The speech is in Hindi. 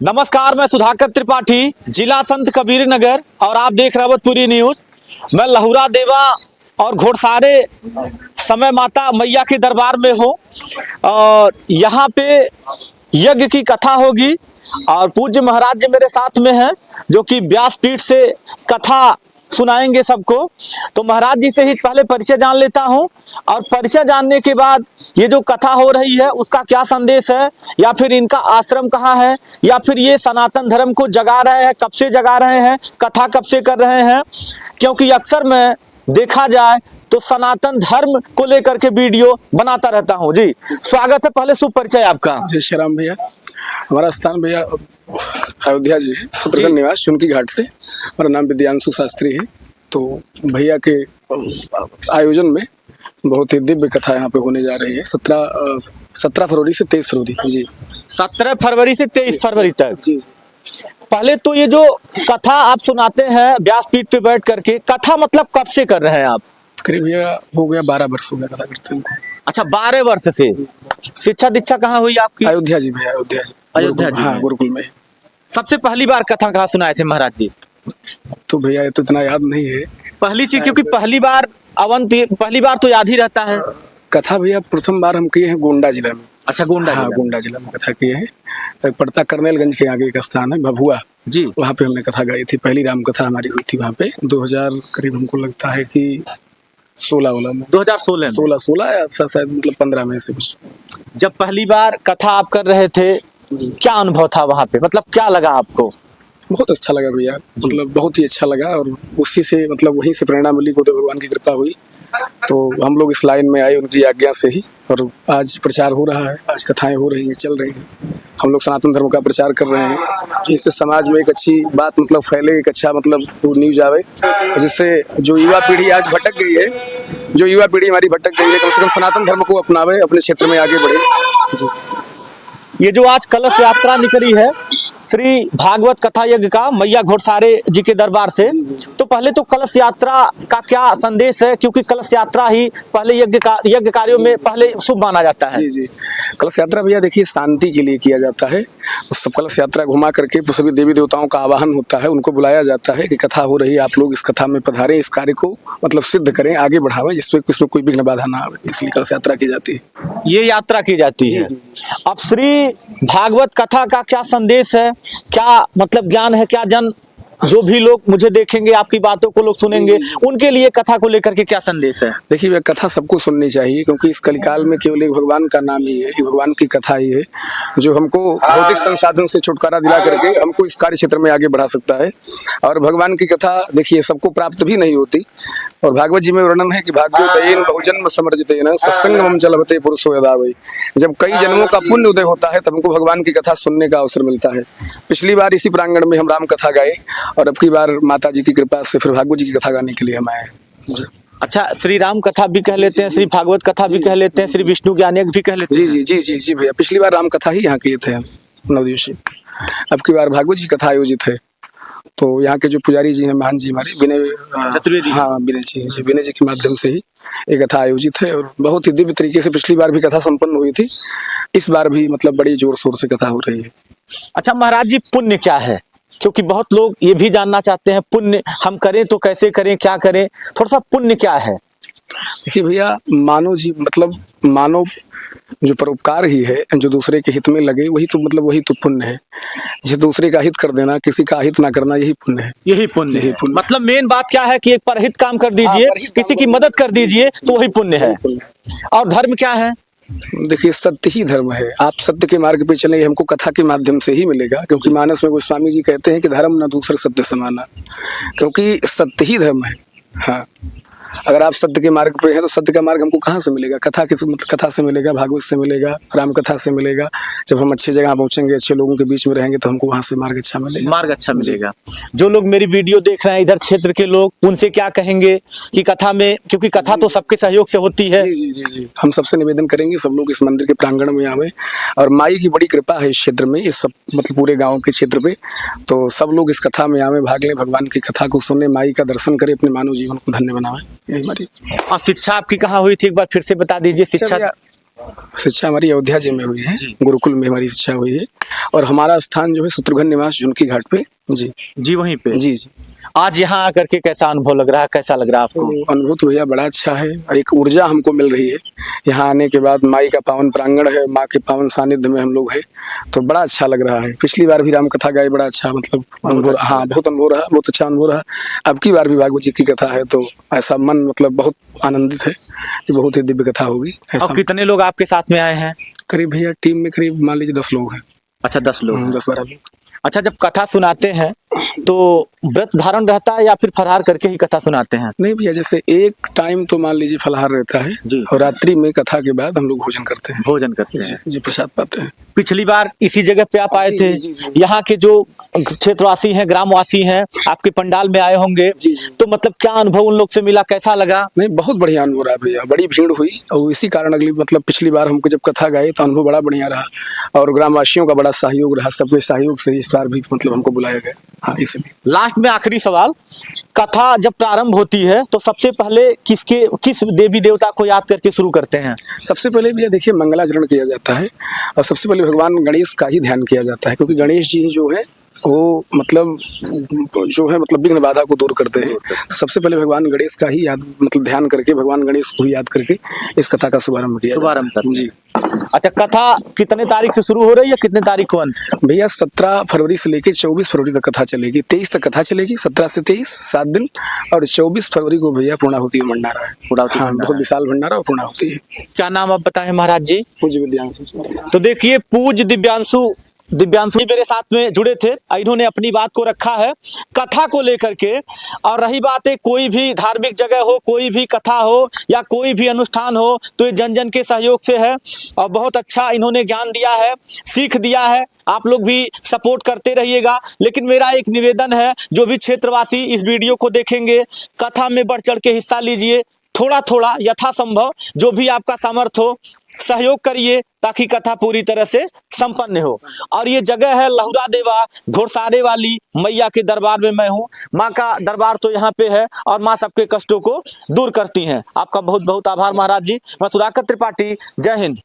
नमस्कार, मैं सुधाकर त्रिपाठी, जिला संत कबीर नगर और आप देख रहे हैं पूरी न्यूज। मैं लहुरा देवा और घोड़सारे समय माता मैया के दरबार में हूँ और यहाँ पे यज्ञ की कथा होगी और पूज्य महाराज जी मेरे साथ में हैं जो कि व्यासपीठ से कथा सुनाएंगे सबको। तो महाराज जी से ही पहले परिचय जान लेता हूं और परिचय जानने के बाद ये जो कथा हो रही है उसका क्या संदेश है, या फिर इनका आश्रम कहाँ है, या फिर ये सनातन धर्म को जगा रहे हैं, कब से जगा रहे हैं, कथा कब से कर रहे हैं। क्योंकि अक्सर मैं देखा जाए तो सनातन धर्म को लेकर के वीडियो बनाता रहता हूँ। जी स्वागत है, पहले शुभ परिचय आपका। जय श्री राम भैया। हमारा स्थान भैया अयोध्या जी है, शत्रुघ्न निवास चुनकी घाट से। हमारा नाम विद्यांशु शास्त्री है। तो भैया के आयोजन में बहुत ही दिव्य कथा यहाँ पे होने जा रही है 17 फरवरी से 23 फरवरी। जी 17 फरवरी से 23 फरवरी तक। जी पहले तो ये जो कथा आप सुनाते हैं व्यासपीठ पे बैठ करके, कथा मतलब कब से कर रहे हैं आप? करीब भैया हो गया 12 वर्ष हो गया कथा करते हैं। अच्छा, 12 वर्ष से। शिक्षा दीक्षा कहाँ हुई आपकी? अयोध्या जी भैया, अयोध्या जी। अयोध्या जी हाँ, में। गुरुकुल में। सबसे पहली बार कथा कहाँ सुनाए थे महाराज जी? तो भैया ये तो इतना याद नहीं है पहली चीज, क्योंकि पहली बार पहली बार तो याद ही रहता है। कथा भैया। प्रथम बार हम किए हैं गोंडा जिला में। अच्छा, गोंडा हाँ, जिला। गोंडा जिला में कथा किए हैं। पड़ता करनेलगंज के आगे एक स्थान है भभुआ जी। वहाँ पे हमने कथा गाई थी। पहली राम कथा हमारी हुई थी वहाँ पे 2000 करीब, हमको लगता है कि 16 में 2016 में। 16 या अच्छा शायद मतलब 15 में से कुछ। जब पहली बार कथा आप कर रहे थे क्या अनुभव था वहाँ पे, मतलब क्या लगा आपको? बहुत अच्छा लगा भैया, मतलब बहुत ही अच्छा लगा। और उसी से मतलब वहीं से प्रेरणा मिली, को तो भगवान की कृपा हुई तो हम लोग इस लाइन में आए उनकी आज्ञा से ही। और आज प्रचार हो रहा है, आज कथाएं हो रही हैं, चल रही हैं। हम लोग सनातन धर्म का प्रचार कर रहे हैं, इससे समाज में एक अच्छी बात मतलब फैले, एक अच्छा मतलब वो न्यूज आवे, जिससे जो युवा पीढ़ी आज भटक गई है, जो युवा पीढ़ी हमारी भटक गई है, कम से कम सनातन धर्म को अपनावे, अपने क्षेत्र में आगे बढ़े। जी। ये जो आज कलश यात्रा निकली है श्री भागवत कथा यज्ञ का मैया घोड़सारे जी के दरबार से, तो पहले तो कलश यात्रा का क्या संदेश है? क्योंकि कलश यात्रा ही पहले यज्ञ कार्यों में पहले शुभ माना जाता है। जी जी। कलश यात्रा भैया देखिए शांति के लिए किया जाता है। सब कलश यात्रा घुमा करके सभी देवी देवताओं का आवाहन होता है, उनको बुलाया जाता है कि कथा हो रही है, आप लोग इस कथा में पधारें, इस कार्य को मतलब सिद्ध करें, आगे बढ़ावें, जिसमें इसमें कोई विघ्न बाधा ना आवे, इसलिए कलश यात्रा की जाती है। ये यात्रा की जाती है। अब श्री भागवत कथा का क्या संदेश है, क्या मतलब ज्ञान है, क्या जन जो भी लोग मुझे देखेंगे, आपकी बातों को लोग सुनेंगे, उनके लिए कथा को लेकर के क्या संदेश है? देखिए वह कथा सबको सुननी चाहिए, क्योंकि इस कलिकाल में केवल एक भगवान का नाम ही है, ये भगवान की कथा ही है जो हमको भौतिक संसाधन से छुटकारा दिला करके हमको इस कार्य क्षेत्र में आगे बढ़ा सकता है। और भगवान की कथा देखिए सबको प्राप्त भी नहीं होती। और भागवत जी में वर्णन है कि भाग्योदयेन बहुजन्म समर्जितेन सत्संगम चलते पुरुषो यदा वै। जब कई जन्मों का पुण्य उदय होता है तब हमको भगवान की कथा सुनने का अवसर मिलता है। पिछली बार इसी प्रांगण में हम राम कथा गाए और अब की बार माता जी की कृपा से फिर भागवत जी की कथा गाने के लिए हम आए हैं। अच्छा, श्री राम कथा भी कह लेते हैं, श्री भागवत कथा भी कह लेते हैं, श्री विष्णु ज्ञान यज्ञ भी कह लेते हैं। जी जी जी जी भैया। पिछली बार राम कथा ही यहाँ किए थे हम 9 दिवसीय, अब की बार भागवत जी कथा आयोजित है। तो यहाँ के जो पुजारी जी हैं, महान जी हमारे विनय चतुर्वेदी। हाँ, विनय जी, विनय जी के माध्यम से ही एक कथा आयोजित है और बहुत ही दिव्य तरीके से पिछली बार भी कथा संपन्न हुई थी। इस बार भी मतलब बड़ी जोर शोर से कथा हो रही है। अच्छा महाराज जी, पुण्य क्या है? क्योंकि बहुत लोग ये भी जानना चाहते हैं पुण्य हम करें तो कैसे करें, क्या करें, थोड़ा सा पुण्य क्या है? देखिए भैया, मानव जी मतलब मानव जो परोपकार ही है, जो दूसरे के हित में लगे, वही तो मतलब वही तो पुण्य है। जिसे दूसरे का हित कर देना, किसी का हित ना करना, यही पुण्य है। यही पुण्य है। मतलब मेन बात क्या है कि एक परहित काम कर दीजिए, किसी की मदद कर दीजिए, तो वही पुण्य है। और धर्म क्या है? देखिए सत्य ही धर्म है। आप सत्य के मार्ग पे चले, हमको कथा के माध्यम से ही मिलेगा। क्योंकि मानस में गोस्वामी जी कहते हैं कि धर्म न दूसरे सत्य समाना, क्योंकि सत्य ही धर्म है। हाँ, अगर आप सत्य के मार्ग पे हैं तो सत्य का मार्ग हमको कहाँ से मिलेगा? कथा से मिलेगा, भागवत से मिलेगा, राम कथा से मिलेगा। जब हम अच्छी जगह पहुंचेंगे, अच्छे लोगों के बीच में रहेंगे तो हमको वहाँ से मार्ग अच्छा मिलेगा। मार्ग अच्छा मिलेगा। जो लोग मेरी वीडियो देख रहे हैं इधर क्षेत्र के लोग, उनसे क्या कहेंगे कि कथा में, क्योंकि कथा तो सबके सहयोग से होती है। जी जी जी। हम सबसे निवेदन करेंगे सब लोग इस मंदिर के प्रांगण में आवे। और माई की बड़ी कृपा है इस क्षेत्र में, इस सब मतलब पूरे गाँव के क्षेत्र पे। तो सब लोग इस कथा में आवे, भाग लें, भगवान की कथा को सुने, माई का दर्शन करें, अपने मानव जीवन को धन्य बनावे। यही हमारी। और शिक्षा आपकी कहाँ हुई थी, एक बार फिर से बता दीजिए। शिक्षा शिक्षा हमारी अयोध्या जी में हुई है, गुरुकुल में हमारी शिक्षा हुई है। और हमारा स्थान जो है शत्रुघ्न निवास झुनकी घाट पे। जी जी वहीं पे। जी जी। आज यहाँ आकर के कैसा अनुभव लग रहा है, कैसा लग रहा है आपको? तो अनुभव तो भैया बड़ा अच्छा है, एक ऊर्जा हमको मिल रही है यहाँ आने के बाद। माई का पावन प्रांगण है, माँ के पावन सानिध्य में हम लोग हैं, तो बड़ा अच्छा लग रहा है। पिछली बार भी राम कथा गाई, बड़ा अच्छा मतलब अनुभव। हाँ बहुत अनुभव रहा, बहुत अच्छा अनुभव रहा। अब की बार भी भागवत जी की कथा है तो ऐसा मन मतलब बहुत आनंदित है कि बहुत ही दिव्य कथा होगी ऐसा। और कितने लोग आपके साथ में आए हैं? करीब भैया टीम में करीब मान लीजिए 10 लोग हैं। अच्छा 10 लोग। 10-12 लोग। अच्छा, जब कथा सुनाते हैं तो व्रत धारण रहता है या फिर फरार करके ही कथा सुनाते हैं? नहीं भैया, जैसे एक टाइम तो मान लीजिए फलाहार रहता है जी। और रात्रि में कथा के बाद हम लोग भोजन करते हैं। भोजन करते हैं। जी प्रसाद पाते हैं। पिछली बार इसी जगह पे आप आए जी, थे। जी, जी। यहाँ के जो क्षेत्रवासी हैं, ग्रामवासी हैं, आपके पंडाल में आए होंगे, जी, जी। तो मतलब क्या अनुभव उन लोग से मिला, कैसा लगा? नहीं बहुत बढ़िया अनुभव रहा भैया, बड़ी भीड़ हुई और इसी कारण अगली मतलब पिछली बार हमको जब कथा गाई तो अनुभव बड़ा बढ़िया रहा और ग्रामवासियों का बड़ा सहयोग रहा। सबके सहयोग से इस बार भी मतलब हमको बुलाया गया। हाँ इसलिए। लास्ट में आखिरी सवाल, कथा जब प्रारंभ होती है तो सबसे पहले किस देवी देवता को याद करके शुरू करते हैं? सबसे पहले भैया देखिए मंगलाचरण किया जाता है और सबसे पहले भगवान गणेश का ही ध्यान किया जाता है, क्योंकि गणेश जी जो है वो मतलब जो है मतलब विघ्न बाधा को दूर करते हैं। तो सबसे पहले भगवान गणेश का ही याद मतलब ध्यान करके, भगवान गणेश को ही याद करके इस कथा का शुभारंभ किया जाता है। जी। अच्छा, कथा कितने तारीख से शुरू हो रही है, कितने तारीख को अंत? भैया 17 फरवरी से लेकर 24 फरवरी तक कथा चलेगी। 23 तक कथा चलेगी, 17 से 23 7 दिन, और 24 फरवरी को भैया पूर्णाहुति भंडारा है। हाँ बहुत विशाल भंडारा और पूर्णाहुति है। क्या नाम आप बताएं महाराज जी? पूज्य विद्यांशु। तो देखिए, पूज्य दिव्यांशु जी मेरे साथ में जुड़े थे, इन्होंने अपनी बात को रखा है कथा को लेकर के। और रही बात है, कोई भी धार्मिक जगह हो, कोई भी कथा हो या कोई भी अनुष्ठान हो, तो ये जन जन के सहयोग से है और बहुत अच्छा इन्होंने ज्ञान दिया है, सीख दिया है। आप लोग भी सपोर्ट करते रहिएगा। लेकिन मेरा एक निवेदन है, जो भी क्षेत्रवासी इस वीडियो को देखेंगे, कथा में बढ़ चढ़ के हिस्सा लीजिए। थोड़ा थोड़ा यथासंभव जो भी आपका सामर्थ्य हो सहयोग करिए, ताकि कथा पूरी तरह से संपन्न हो। और ये जगह है लहुरा देवा, घोड़सारे वाली मैया के दरबार में मैं हूँ। माँ का दरबार तो यहाँ पे है और माँ सबके कष्टों को दूर करती हैं। आपका बहुत बहुत आभार महाराज जी। मैं सुधाकर त्रिपाठी, जय हिंद।